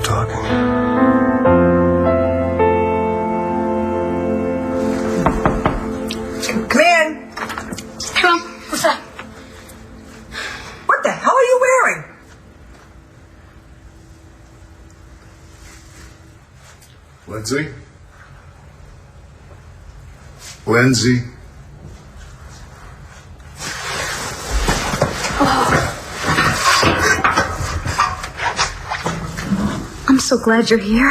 talking. Come in. Come on. What's that? What the hell are you wearing? Lindsay? Lindsay? I'm so glad you're here.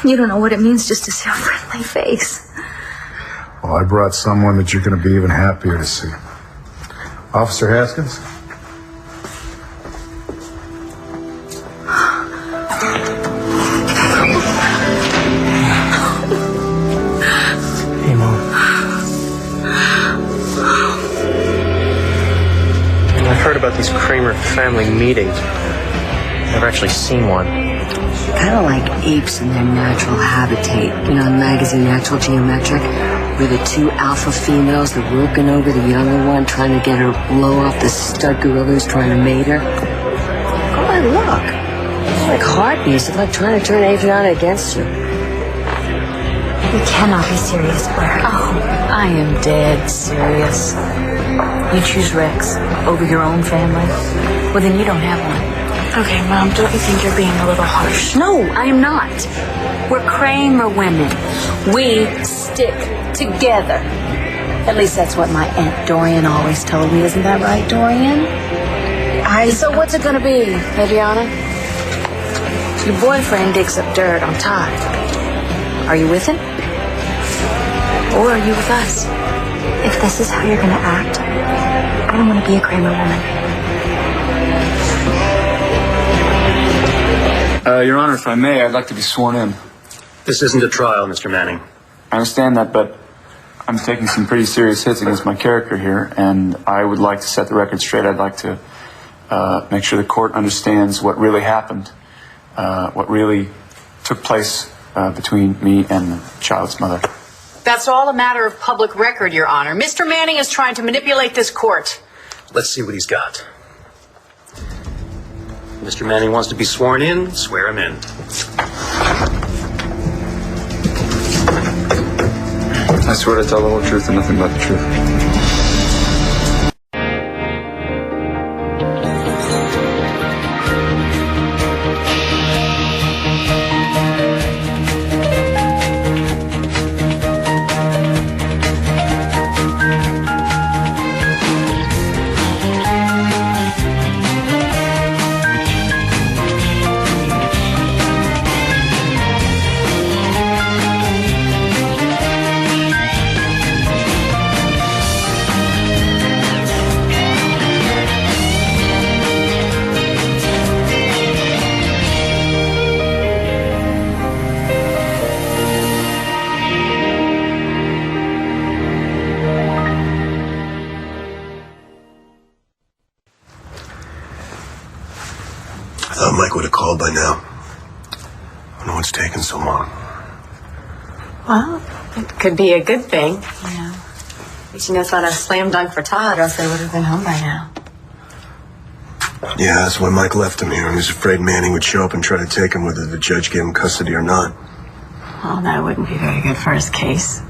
You don't know what it means just to see a friendly face. Well, I brought someone that you're going to be even happier to see. Officer Haskins? Hey, Mom. I've heard about these Kramer family meetings. Never actually seen one. Kind of like apes in their natural habitat. You know, in the magazine Natural Geometric, where the two alpha females are working over the younger one, trying to get her blow off the stud gorillas trying to mate her. Oh, my look. It's like heartbeats. It's like trying to turn Adriana against you. You cannot be serious, Blair. Oh, I am dead serious. You choose Rex over your own family? Well, then you don't have one. Okay, Mom, don't you think you're being a little harsh? No, I am not. We're Kramer women. We stick together. At least that's what my Aunt Dorian always told me. Isn't that right, Dorian? So what's it gonna be, Adriana? Your boyfriend digs up dirt on Todd. Are you with him? Or are you with us? If this is how you're gonna act, I don't want to be a Kramer woman. Your Honor, if I may, I'd like to be sworn in. This isn't a trial, Mr. Manning. I understand that, but I'm taking some pretty serious hits against my character here, and I would like to set the record straight. I'd like to make sure the court understands what really happened, what really took place between me and the child's mother. That's all a matter of public record, Your Honor. Mr. Manning is trying to manipulate this court. Let's see what he's got. Mr. Manning wants to be sworn in. Swear him in. I swear to tell the whole truth and nothing but the truth. I thought Mike would have called by now. I don't know what's taking so long. Well, it could be a good thing, you know. But it's not a slam dunk for Todd, or else they would have been home by now. Yeah, that's why Mike left him here. He was afraid Manning would show up and try to take him, whether the judge gave him custody or not. Well, that wouldn't be very good for his case.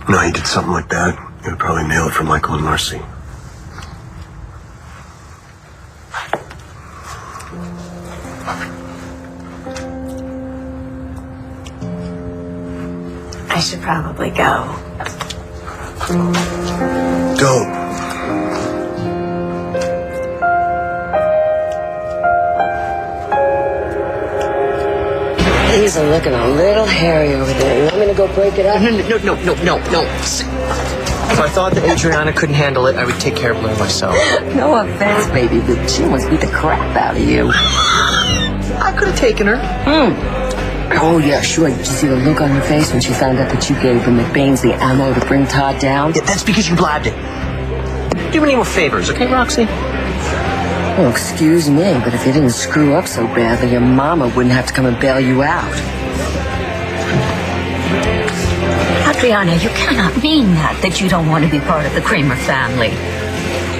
No, he did something like that. He would probably nail it for Michael and Marcy. I should probably go. Don't. These are looking a little hairy over there. You want me to go break it up? No. If I thought that Adriana couldn't handle it, I would take care of Blair myself. No offense, baby, but she must beat the crap out of you. I could have taken her. Oh, yeah, sure. Did you see the look on her face when she found out that you gave the McBains the ammo to bring Todd down? Yeah, that's because you blabbed it. Do me any more favors, okay, Roxy? Well, excuse me, but if you didn't screw up so badly, your mama wouldn't have to come and bail you out. Adriana, you cannot mean that you don't want to be part of the Kramer family.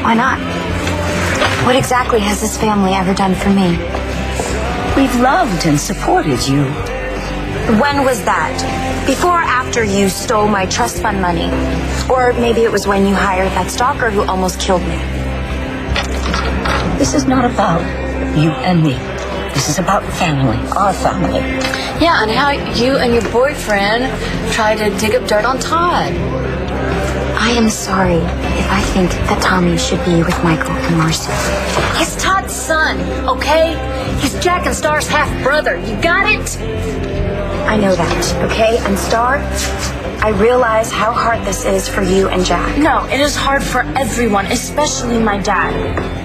Why not? What exactly has this family ever done for me? We've loved and supported you. When was that? Before or after you stole my trust fund money? Or maybe it was when you hired that stalker who almost killed me. This is not about you and me. This is about family, our family. Yeah, and how you and your boyfriend tried to dig up dirt on Todd. I am sorry if I think that Tommy should be with Michael and Marcy. He's Todd's son, okay? He's Jack and Star's half-brother. You got it? I know that, okay? And Star, I realize how hard this is for you and Jack. No, it is hard for everyone, especially my dad.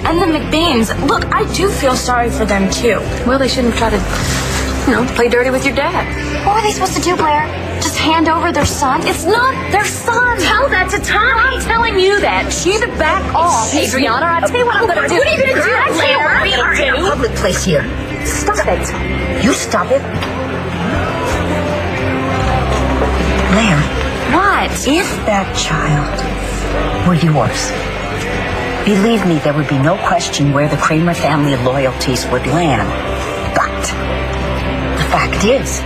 And the McBains. Look, I do feel sorry for them, too. Well, they shouldn't have tried to, play dirty with your dad. What were they supposed to do, Blair? Just hand over their son? It's not their son. Tell that to Tommy. I'm telling you that. She either back off. Adriana, I'll tell you what I'm going to do. What are you going to do, Blair? We are in a public place here. Stop it. You stop it. Blair, What? if that child were yours, believe me, there would be no question where the Kramer family loyalties would land. But the fact is,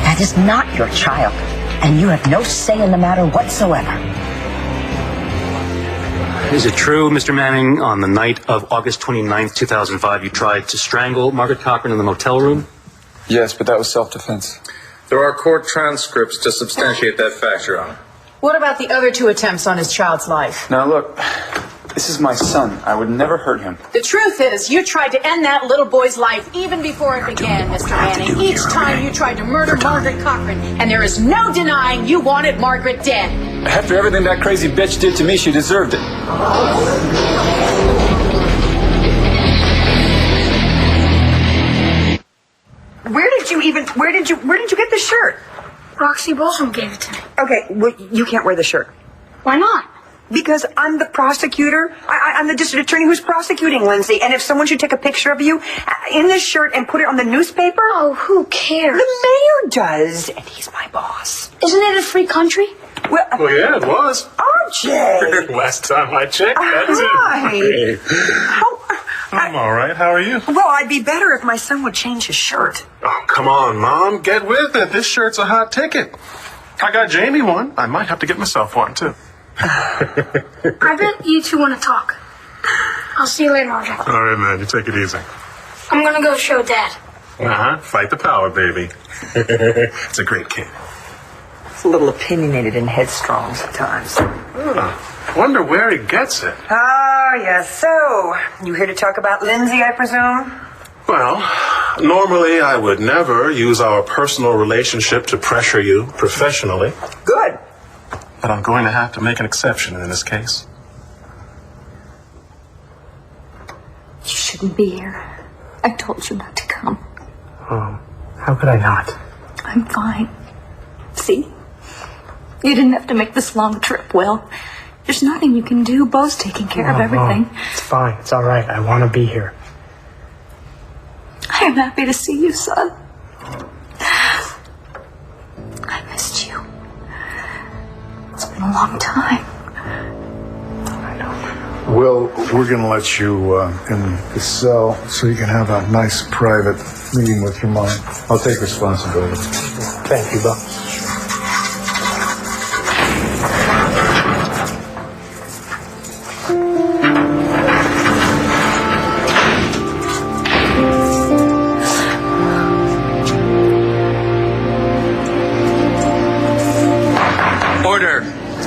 that is not your child, and you have no say in the matter whatsoever. Is it true, Mr. Manning, on the night of August 29th, 2005, you tried to strangle Margaret Cochran in the motel room? Yes, but that was self-defense. There are court transcripts to substantiate that fact, Your Honor. What about the other 2 attempts on his child's life? Now look, this is my son. I would never hurt him. The truth is, you tried to end that little boy's life even before it began, Mr. Manning. Each time you tried to murder Margaret Cochran, and there is no denying you wanted Margaret dead. After everything that crazy bitch did to me, she deserved it. Where did you get this shirt? Roxy Bolsham gave it to me. Okay, well, you can't wear the shirt. Why not? Because I'm the prosecutor. I'm the district attorney who's prosecuting Lindsay. And if someone should take a picture of you in this shirt and put it on the newspaper... Oh, who cares? The mayor does, and he's my boss. Isn't it a free country? Well, yeah, it was. RJ! Last time I checked, that's Right. I'm all right. How are you? Well, I'd be better if my son would change his shirt. Oh, come on, Mom. Get with it. This shirt's a hot ticket. I got Jamie one. I might have to get myself one, too. I bet you two want to talk. I'll see you later, RJ. All right, man. You take it easy. I'm going to go show Dad. Uh-huh. Fight the power, baby. It's a great kid. It's a little opinionated and headstrong sometimes. Wonder where he gets it. Ah, yes. So, you here to talk about Lindsay, I presume? Well, normally I would never use our personal relationship to pressure you professionally. Good. But I'm going to have to make an exception in this case. You shouldn't be here. I told you not to come. How could I not? I'm fine. See? You didn't have to make this long trip, Will. There's nothing you can do. Bo's taking care of everything. It's fine. It's all right. I want to be here. I am happy to see you, son. I missed you. It's been a long time. I know. Will, we're going to let you in the cell so you can have a nice private meeting with your mom. I'll take responsibility. Thank you, Bo. Order!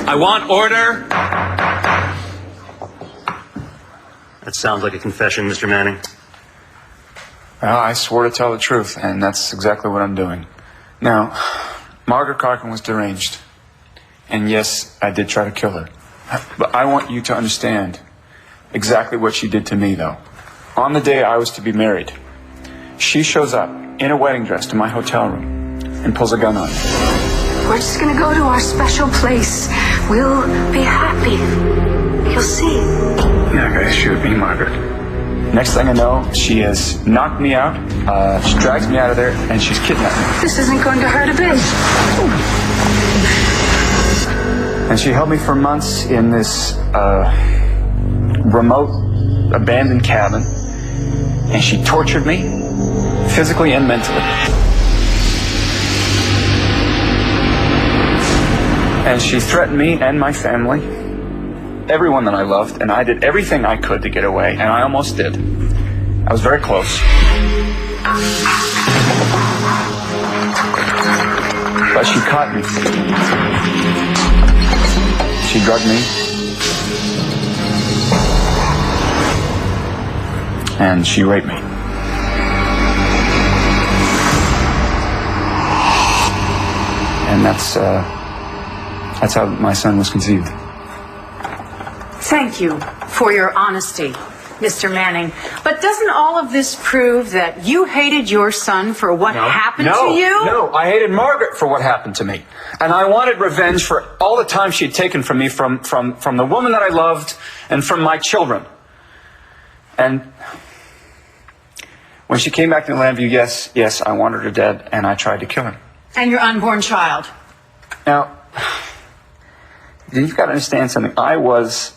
I want order! That sounds like a confession, Mr. Manning. Well, I swore to tell the truth, and that's exactly what I'm doing. Now, Margaret Cochran was deranged. And yes, I did try to kill her. But I want you to understand exactly what she did to me, though. On the day I was to be married, she shows up in a wedding dress to my hotel room and pulls a gun on me. We're just gonna go to our special place. We'll be happy. You'll see. You're not gonna shoot me, Margaret. Next thing I know, she has knocked me out, she drags me out of there, and she's kidnapped me. This isn't going to hurt a bit. And she held me for months in this remote, abandoned cabin, and she tortured me physically and mentally. And she threatened me and my family, everyone that I loved, and I did everything I could to get away, and I almost did. I was very close. But she caught me. She drugged me. And she raped me. And that's how my son was conceived. Thank you for your honesty, Mr. Manning. But doesn't all of this prove that you hated your son for what happened to you? No, I hated Margaret for what happened to me. And I wanted revenge for all the time she had taken from me, from the woman that I loved and from my children. And when she came back to Landview, yes, I wanted her dead, and I tried to kill her. And your unborn child. Now, you've got to understand something. I was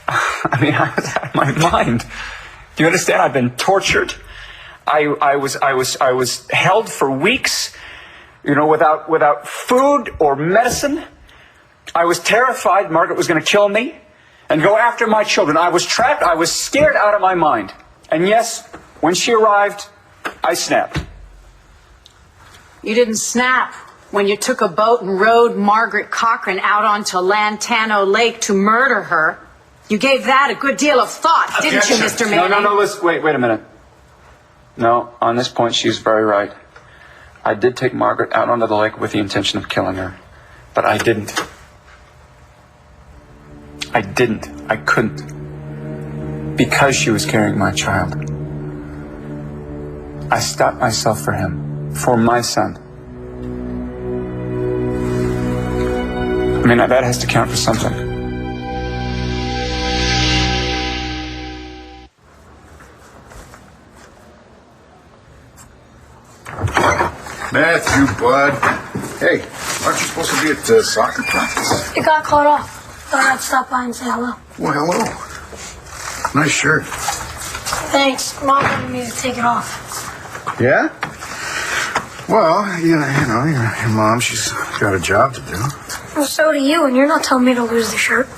out of my mind. Do you understand? I've been tortured. I was held for weeks, without food or medicine. I was terrified Margaret was going to kill me and go after my children. I was trapped. I was scared out of my mind. And yes, when she arrived, I snapped. You didn't snap when you took a boat and rowed Margaret Cochran out onto Lantano Lake to murder her. You gave that a good deal of thought, didn't you, Mr. Manning? No, listen, wait a minute. No, on this point, she's very right. I did take Margaret out onto the lake with the intention of killing her, but I didn't. I couldn't. Because she was carrying my child. I stopped myself for him, for my son. I mean, that has to count for something. Matthew, bud. Hey, aren't you supposed to be at soccer practice? It got caught off. Thought I'd stop by and say hello. Well, hello. Nice shirt. Thanks. Mom wanted me to take it off. Yeah? Well, you know, your mom, she's got a job to do. Well, so do you, and you're not telling me to lose the shirt.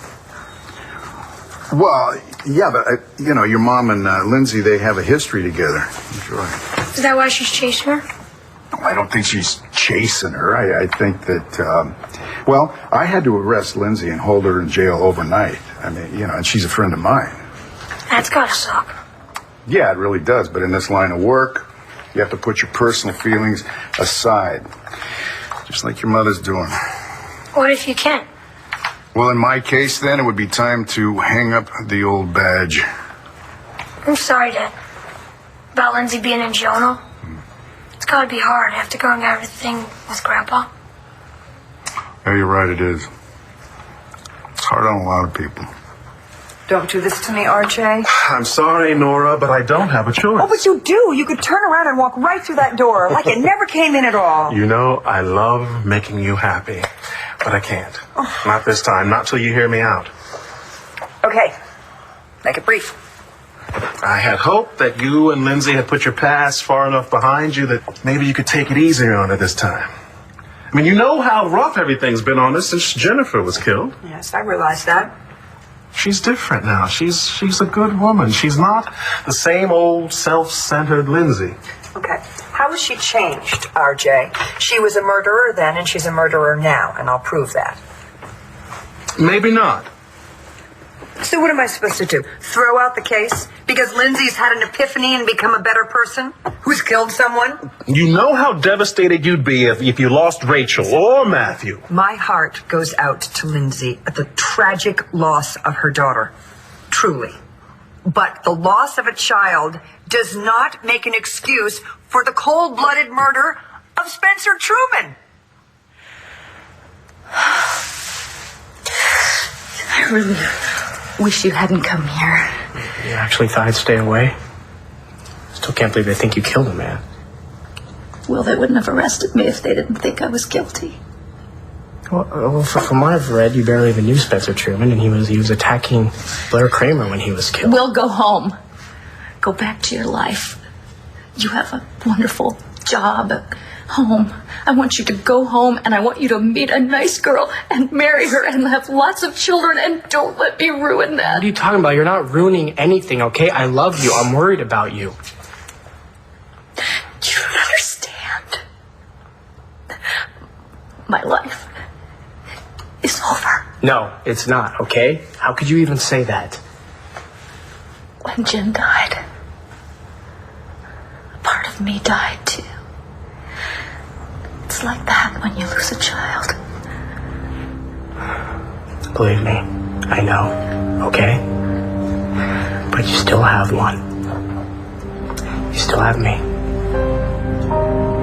Well, yeah, but, your mom and Lindsay, they have a history together. That's right. Is that why she's chasing her? I don't think she's chasing her. I think that, I had to arrest Lindsay and hold her in jail overnight. I mean, and she's a friend of mine. That's gotta suck. Yeah, it really does. But in this line of work, you have to put your personal feelings aside. Just like your mother's doing. What if you can't? Well, in my case, then, it would be time to hang up the old badge. I'm sorry, Dad. About Lindsay being in jail and all. It's gotta be hard after going out everything with Grandpa. Yeah, you're right, it is. It's hard on a lot of people. Don't do this to me, RJ. I'm sorry, Nora, but I don't have a choice. Oh, but you do. You could turn around and walk right through that door like it never came in at all. You know, I love making you happy, but I can't. Not this time. Not till you hear me out. Okay. Make it brief. I had hoped that you and Lindsay had put your past far enough behind you that maybe you could take it easier on her this time. I mean, you know how rough everything's been on us since Jennifer was killed. Yes, I realize that. She's different now. She's a good woman. She's not the same old self-centered Lindsay. Okay. How has she changed, RJ? She was a murderer then, and she's a murderer now, and I'll prove that. Maybe not. So what am I supposed to do? Throw out the case? Because Lindsay's had an epiphany and become a better person? Who's killed someone? You know how devastated you'd be if you lost Rachel or Matthew. My heart goes out to Lindsay at the tragic loss of her daughter. Truly. But the loss of a child does not make an excuse for the cold-blooded murder of Spencer Truman. I really wish you hadn't come here. You actually thought I'd stay away? Still can't believe they think you killed a man. Well, they wouldn't have arrested me if they didn't think I was guilty. Well, from what I've read, you barely even knew Spencer Truman, and he was attacking Blair Kramer when he was killed. We'll go home. Go back to your life. You have a wonderful job, home. I want you to go home and I want you to meet a nice girl and marry her and have lots of children, and don't let me ruin that. What are you talking about? You're not ruining anything, okay? I love you. I'm worried about you. You don't understand. My life is over. No, it's not, okay? How could you even say that? When Jen died, a part of me died too. It's like that when you lose a child. Believe me, I know, okay? But you still have one. You still have me.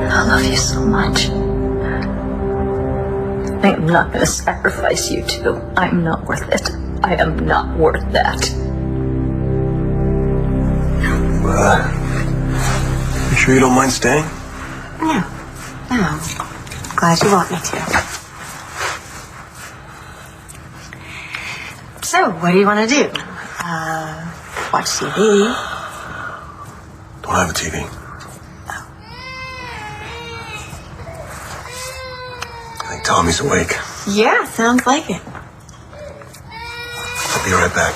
I love you so much. I am not going to sacrifice you two. I'm not worth it. I am not worth that. You sure you don't mind staying? No. No. Glad you want me to. So, what do you want to do? Watch TV? Don't have a TV. I think Tommy's awake. Yeah, sounds like it. I'll be right back.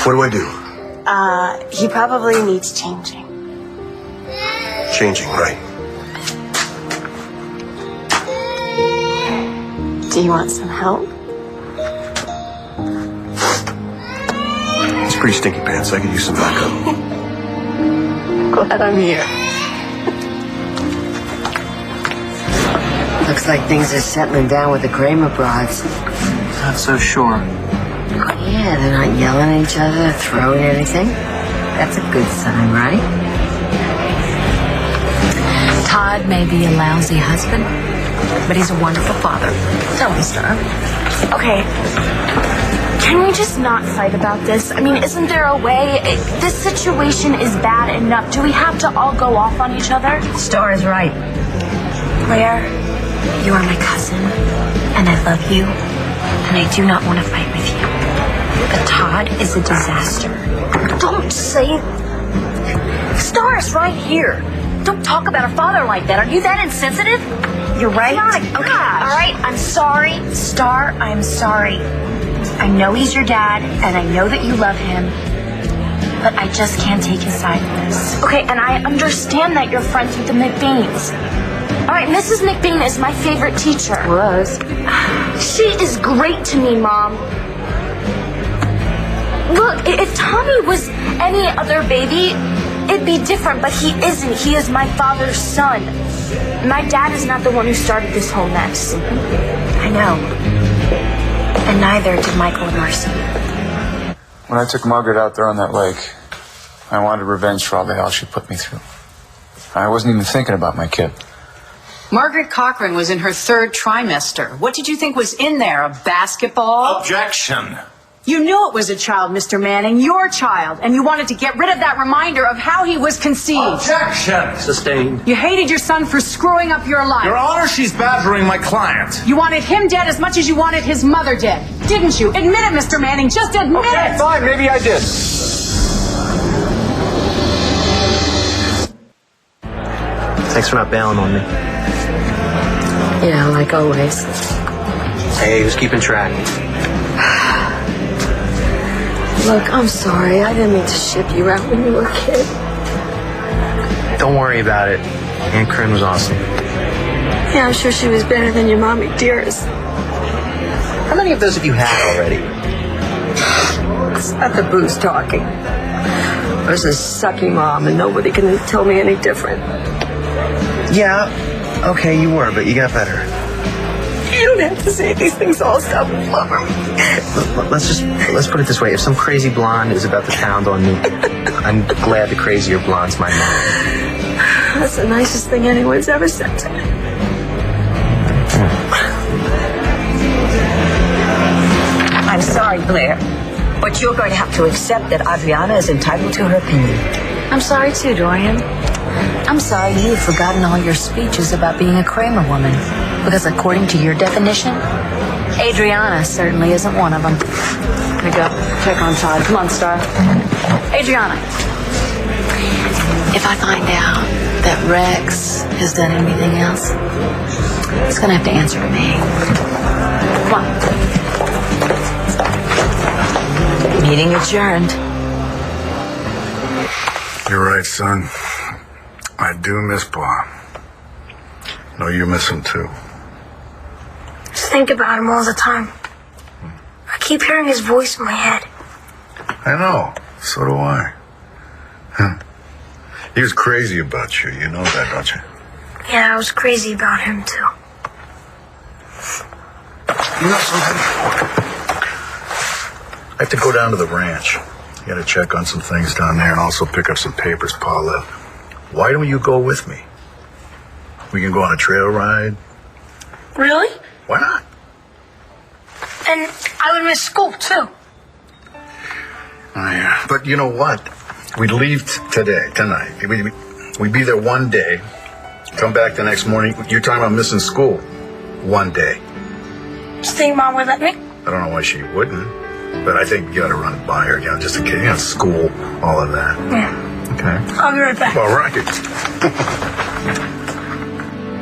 What do I do? He probably needs changing. Changing, right? Do you want some help? It's pretty stinky pants. I could use some backup. Glad I'm here. Looks like things are settling down with the Kramer broads. Not so sure. Yeah, they're not yelling at each other, throwing anything. That's a good sign, right? Todd may be a lousy husband, but he's a wonderful father. Don't be sorry. Okay. Can we just not fight about this? I mean, isn't there a way? This situation is bad enough. Do we have to all go off on each other? Star is right. Claire, you are my cousin, and I love you, and I do not want to fight with you. But Todd is a disaster. Don't say... Star is right here. Don't talk about a father like that. Are you that insensitive? You're right. Okay, all right. I'm sorry. Star, I'm sorry. I know he's your dad, and I know that you love him, but I just can't take his side in this. Okay, and I understand that you're friends with the McBains. All right, Mrs. McBain is my favorite teacher. Was. She is great to me, Mom. Look, if Tommy was any other baby, it'd be different, but he isn't. He is my father's son. My dad is not the one who started this whole mess. I know. And neither did Michael and Marcy. When I took Margaret out there on that lake, I wanted revenge for all the hell she put me through. I wasn't even thinking about my kid. Margaret Cochran was in her 3rd trimester. What did you think was in there? A basketball? Objection. You knew it was a child, Mr. Manning, your child, and you wanted to get rid of that reminder of how he was conceived. Objection. Sustained. You hated your son for screwing up your life. Your Honor, she's badgering my client. You wanted him dead as much as you wanted his mother dead, didn't you? Admit it, Mr. Manning. Just admit it. Fine, maybe I did. Thanks for not bailing on me. Yeah, like always. Hey, who's keeping track? Look, I'm sorry. I didn't mean to ship you out when you were a kid. Don't worry about it. Aunt Corinne was awesome. Yeah, I'm sure she was better than your mommy dearest. How many of those have you had already? It's not the booze talking. I was a sucky mom, and nobody can tell me any different. Yeah, okay, you were, but you got better. You don't have to say these things all stop and flubber me. Let's put it this way. If some crazy blonde is about to pound on me, I'm glad the crazier blonde's my mom. That's the nicest thing anyone's ever said to me. I'm sorry, Blair, but you're going to have to accept that Adriana is entitled to her opinion. I'm sorry too, Dorian. I'm sorry you've forgotten all your speeches about being a Kramer woman. Because according to your definition, Adriana certainly isn't one of them. I'm gonna go check on Todd. Come on, Star. Adriana, if I find out that Rex has done anything else, he's gonna have to answer to me. Come on. Meeting adjourned. You're right, son. I do miss Pa. No, you miss him too. Just think about him all the time. I keep hearing his voice in my head. I know. So do I. He was crazy about you. You know that, don't you? Yeah, I was crazy about him too. You know something? I have to go down to the ranch. You gotta check on some things down there and also pick up some papers Pa left. Why don't you go with me? We can go on a trail ride. Really? Why not? And I would miss school too. Oh, yeah. But you know what? We'd leave tonight. We'd be there one day, come back the next morning. You're talking about missing school. One day. You think Mom would let me? I don't know why she wouldn't, but I think you gotta run it by her, just in case. School, all of that. Yeah. Okay. I'll be right back. All right.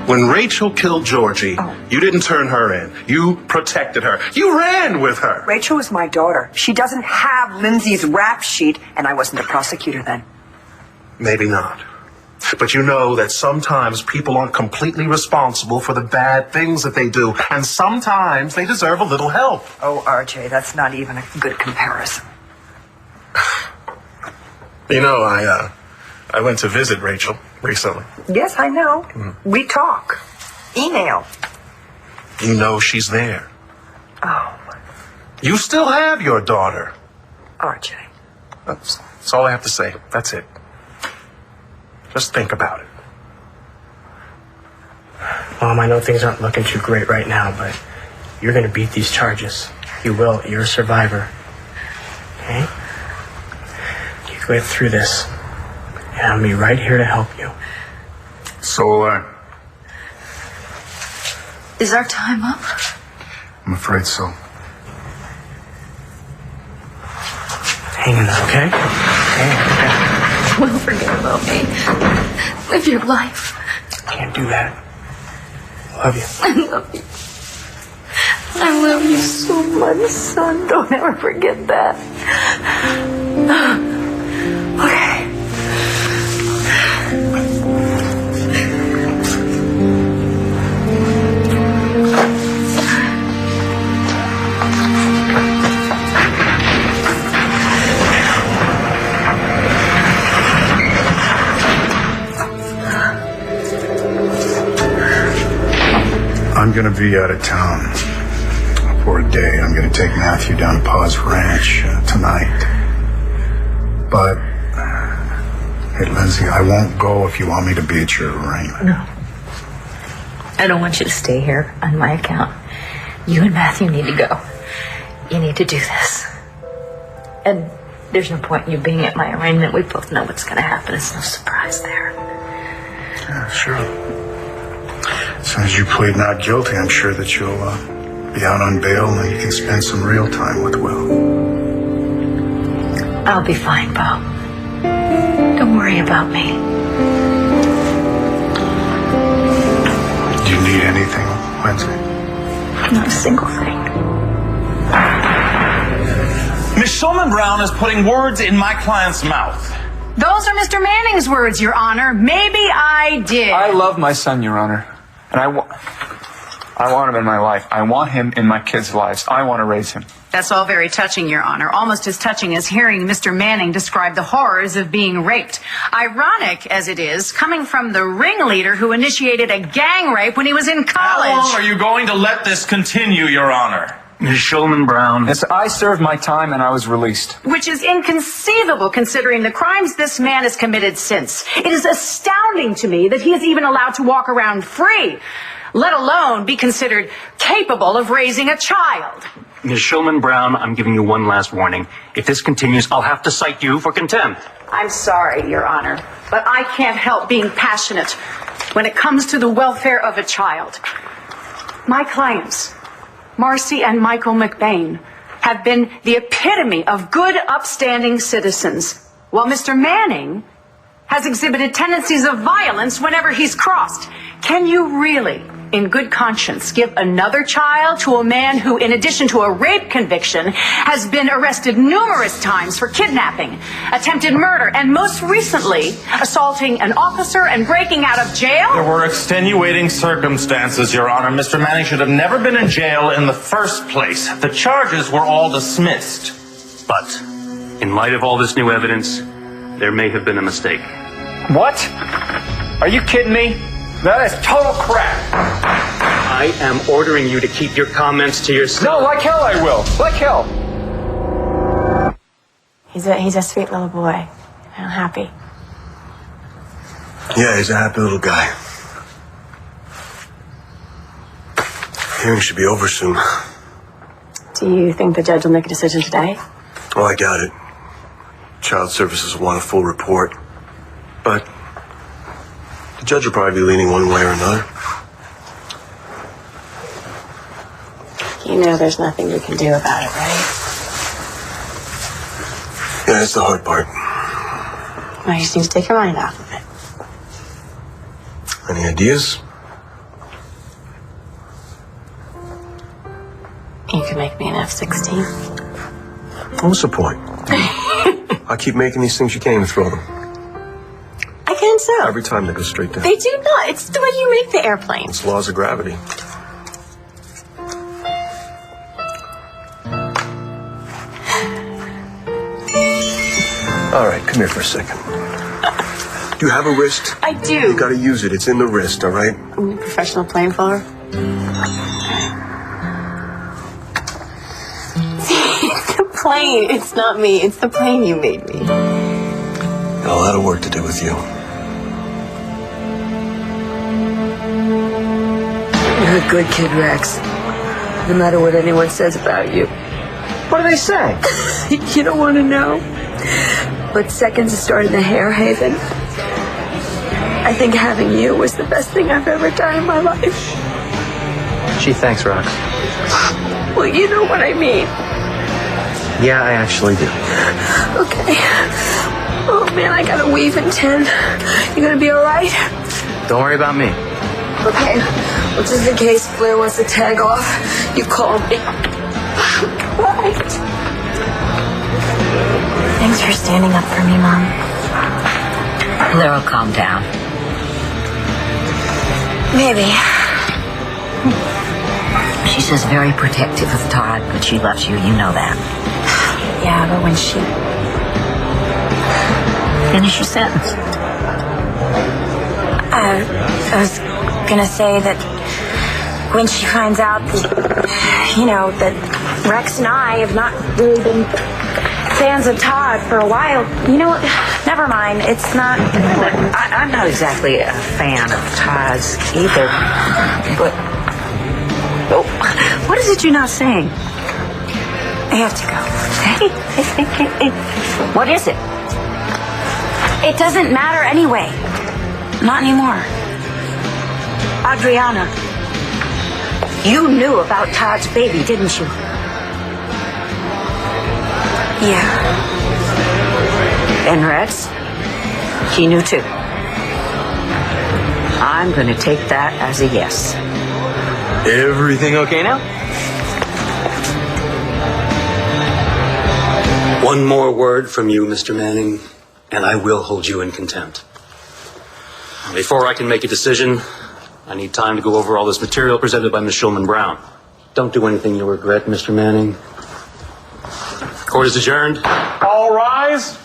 When Rachel killed Georgie, you didn't turn her in. You protected her. You ran with her. Rachel was my daughter. She doesn't have Lindsay's rap sheet, and I wasn't the prosecutor then. Maybe not. But you know that sometimes people aren't completely responsible for the bad things that they do, and sometimes they deserve a little help. Oh, RJ, that's not even a good comparison. You know, I went to visit Rachel recently. Yes, I know. We talk. Email. You know she's there. Oh, You still have your daughter. RJ. That's all I have to say. That's it. Just think about it. Mom, I know things aren't looking too great right now, but you're going to beat these charges. You will. You're a survivor. Okay? You go through this. And I'll be right here to help you. So, Is our time up? I'm afraid so. Hang in there, okay? Well, forget about me. Live your life. Can't do that. Love you. I love you. I love you so much, son. Don't ever forget that. Okay. I'm going to be out of town for a day. I'm going to take Matthew down to Pa's ranch tonight. But, hey, Lindsay, I won't go if you want me to be at your arraignment. No. I don't want you to stay here on my account. You and Matthew need to go. You need to do this. And there's no point in you being at my arraignment. We both know what's going to happen. It's no surprise there. Yeah, sure. As soon as you plead not guilty, I'm sure that you'll be out on bail and you can spend some real time with Will. I'll be fine, Bo. Don't worry about me. Do you need anything, Lindsay? Not a single thing. Miss Shulman Brown is putting words in my client's mouth. Those are Mr. Manning's words, Your Honor. Maybe I did. I love my son, Your Honor. And I want him in my life. I want him in my kids' lives. I want to raise him. That's all very touching, Your Honor. Almost as touching as hearing Mr. Manning describe the horrors of being raped. Ironic as it is, coming from the ringleader who initiated a gang rape when he was in college. How long are you going to let this continue, Your Honor? Ms. Shulman Brown. Yes, I served my time and I was released. Which is inconceivable considering the crimes this man has committed since. It is astounding to me that he is even allowed to walk around free, let alone be considered capable of raising a child. Ms. Shulman Brown, I'm giving you one last warning. If this continues, I'll have to cite you for contempt. I'm sorry, Your Honor, but I can't help being passionate when it comes to the welfare of a child. My clients Marcy and Michael McBain have been the epitome of good, upstanding citizens, while Mr. Manning has exhibited tendencies of violence whenever he's crossed. Can you really, in good conscience, give another child to a man who, in addition to a rape conviction, has been arrested numerous times for kidnapping, attempted murder, and most recently, assaulting an officer and breaking out of jail? There were extenuating circumstances, Your Honor. Mr. Manning should have never been in jail in the first place. The charges were all dismissed. But, in light of all this new evidence, there may have been a mistake. What? Are you kidding me? That is total crap. I am ordering you to keep your comments to yourself. No, like hell I will. Like hell. He's a sweet little boy. I'm happy. Yeah, he's a happy little guy. Hearing should be over soon. Do you think the judge will make a decision today? Oh, I doubt it. Child Services will want a full report. But the judge will probably be leaning one way or another. You know there's nothing you can do about it, right? Yeah, that's the hard part. Well, you just need to take your mind off of it. Any ideas? You could make me an F-16. What's the point? I keep making these things, you can't even throw them. I can so. Every time they go straight down. They do not. It's the way you make the airplane. It's laws of gravity. All right, come here for a second. Do you have a wrist? I do. You gotta use it. It's in the wrist, all right? I'm a professional plane faller. It's the plane. It's not me. It's the plane you made me. Got a lot of work to do with you. You're a good kid, Rex. No matter what anyone says about you. What do they say? You don't want to know. But seconds to start in the Hair Haven. I think having you was the best thing I've ever done in my life. Gee, thanks, Rox. Well, you know what I mean. Yeah, I actually do. Okay. Oh, man, I gotta weave in 10. You gonna be all right? Don't worry about me. Okay. Well, just in case Blair wants to tag off, you call me. Right. Thanks for standing up for me, Mom. Blair will calm down. Maybe. She's just very protective of Todd, but she loves you. You know that. Yeah, but when she... Finish your sentence. I was gonna say that when she finds out that, that Rex and I have not really been fans of Todd for a while, never mind. It's not... I'm not exactly a fan of Todd's either, but... Oh, what is it you're not saying? I have to go. Hey. What is it? It doesn't matter anyway. Not anymore. Adriana, you knew about Todd's baby, didn't you? Yeah. And Rex, he knew too. I'm going to take that as a yes. Everything okay now? One more word from you, Mr. Manning, and I will hold you in contempt. Before I can make a decision, I need time to go over all this material presented by Miss Shulman Brown. Don't do anything you'll regret, Mr. Manning. Court is adjourned. All rise.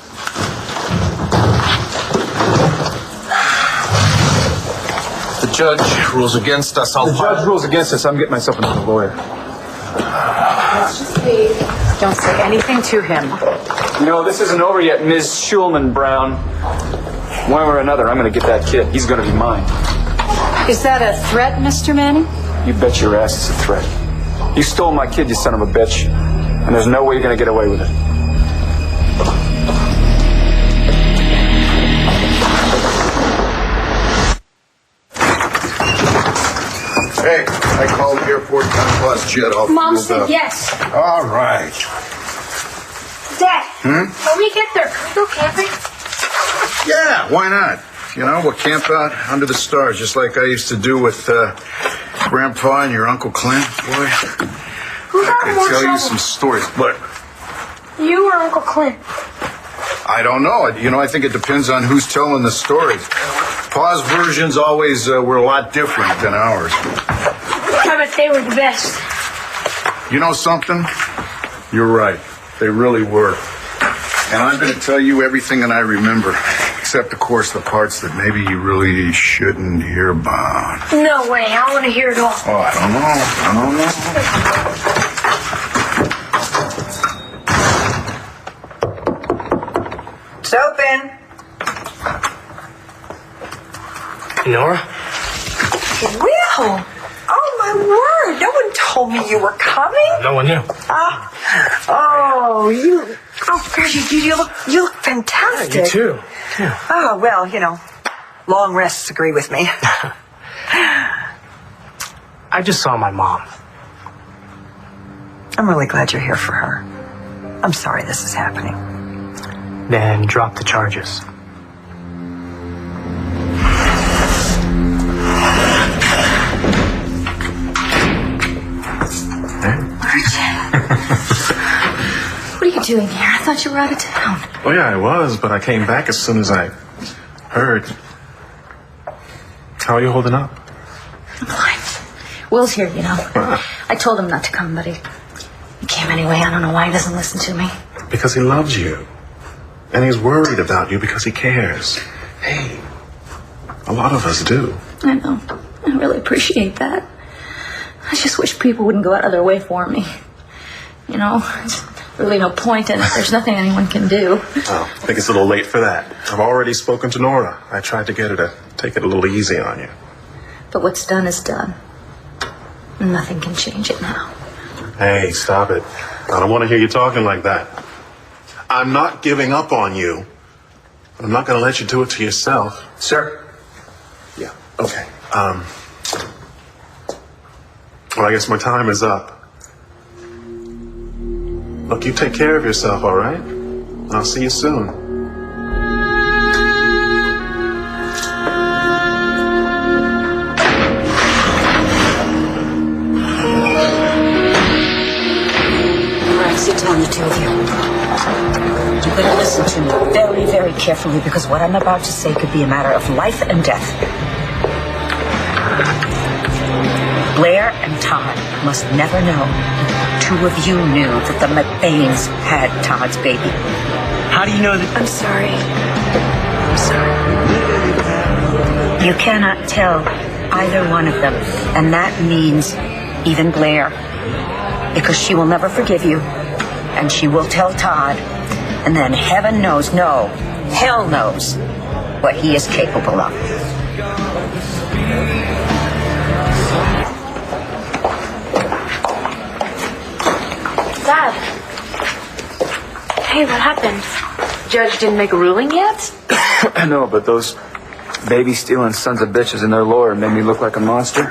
The judge rules against us. The judge rules against us. I'm getting myself another lawyer. Let's just leave. Don't say anything to him. No, this isn't over yet, Ms. Shulman Brown. One way or another, I'm going to get that kid. He's going to be mine. Is that a threat, Mr. Manning? You bet your ass it's a threat. You stole my kid, you son of a bitch. And there's no way you're going to get away with it. Hey, I called airport, 10 plus jet off. Mom the said yes. All right. Dad, when we get there, can we go camping? Yeah, why not? You know, we'll camp out under the stars, just like I used to do with Grandpa and your Uncle Clint. Boy, Who got I more could tell trouble? you some stories. But You or Uncle Clint? I don't know. You know, I think it depends on who's telling the stories. Pa's versions always were a lot different than ours. I bet they were the best. You know something? You're right. They really were. And I'm going to tell you everything that I remember, except, of course, the parts that maybe you really shouldn't hear about. No way. I want to hear it all. Oh, I don't know. It's open. Nora? Will! Oh, my word. No one told me you were coming. No one knew. Oh, gosh, you look fantastic. You too. Yeah. Oh, well, you know, long rests agree with me. I just saw my mom. I'm really glad you're here for her. I'm sorry this is happening. Then drop the charges. What are you doing here? I thought you were out of town. Oh, yeah, I was, but I came back as soon as I heard. How are you holding up? I'm fine. Will's here, you know. I told him not to come, but he came anyway. I don't know why he doesn't listen to me. Because he loves you. And he's worried about you because he cares. Hey, a lot of us do. I know. I really appreciate that. I just wish people wouldn't go out of their way for me. You know, there's really no point in it. There's nothing anyone can do. Oh, I think it's a little late for that. I've already spoken to Nora. I tried to get her to take it a little easy on you. But what's done is done. Nothing can change it now. Hey, stop it. I don't want to hear you talking like that. I'm not giving up on you. But I'm not going to let you do it to yourself. Sir? Yeah, okay. Well, I guess my time is up. Look, you take care of yourself, all right? I'll see you soon. All right, sit down, the two of you. You better listen to me very, very carefully because what I'm about to say could be a matter of life and death. Blair and Todd must never know the two of you knew that the McBains had Todd's baby. How do you know that? I'm sorry. You cannot tell either one of them, and that means even Blair, because she will never forgive you, and she will tell Todd, and then heaven knows, no, hell knows what he is capable of. Dad. Hey, what happened? Judge didn't make a ruling yet? I know, but those baby-stealing sons of bitches and their lawyer made me look like a monster.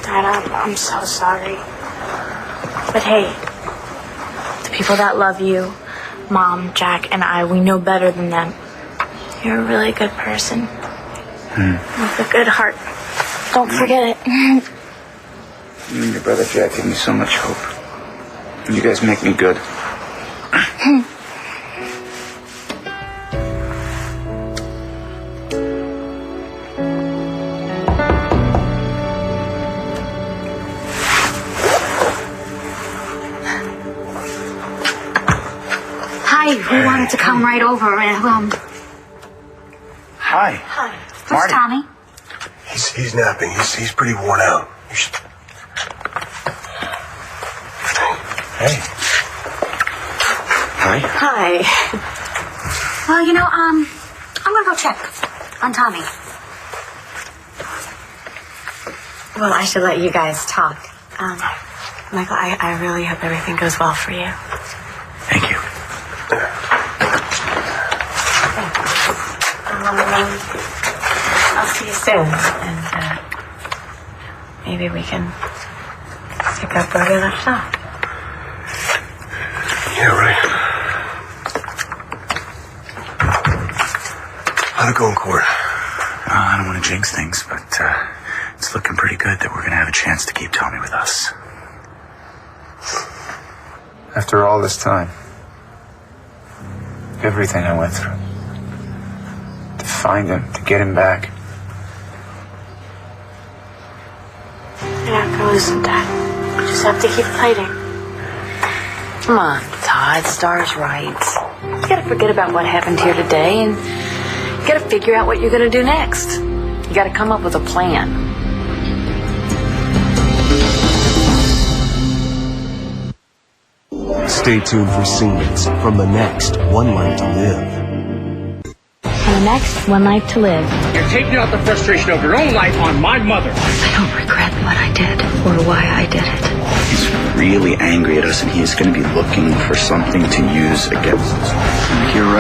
Dad, I'm so sorry. But hey, the people that love you, Mom, Jack, and I, we know better than them. You're a really good person. With a good heart. Don't forget it. You and your brother Jack give me so much hope. You guys make me good. Hi, we wanted to come right over and, Hi. Hi. Who's Marty. Tommy? He's napping. He's pretty worn out. You should... Hey. Hi. Hi. Well, you know, I'm gonna go check on Tommy. Well, I should let you guys talk. Michael, I really hope everything goes well for you. Thank you. I'll see you soon. And maybe we can pick up where we left off. Yeah, right. How'd it go in court? I don't want to jinx things, but it's looking pretty good that we're going to have a chance to keep Tommy with us. After all this time, everything I went through, to find him, to get him back. You're not gonna lose him, Dad. You just have to keep fighting. Come on, Todd, Star's right. You gotta forget about what happened here today, and you gotta figure out what you're gonna do next. You gotta come up with a plan. Stay tuned for scenes from the next One Life to Live. And the next One Life to Live. You're taking out the frustration of your own life on my mother. I don't regret what I did or why I did it. He's really angry at us, and he's going to be looking for something to use against us. You're right.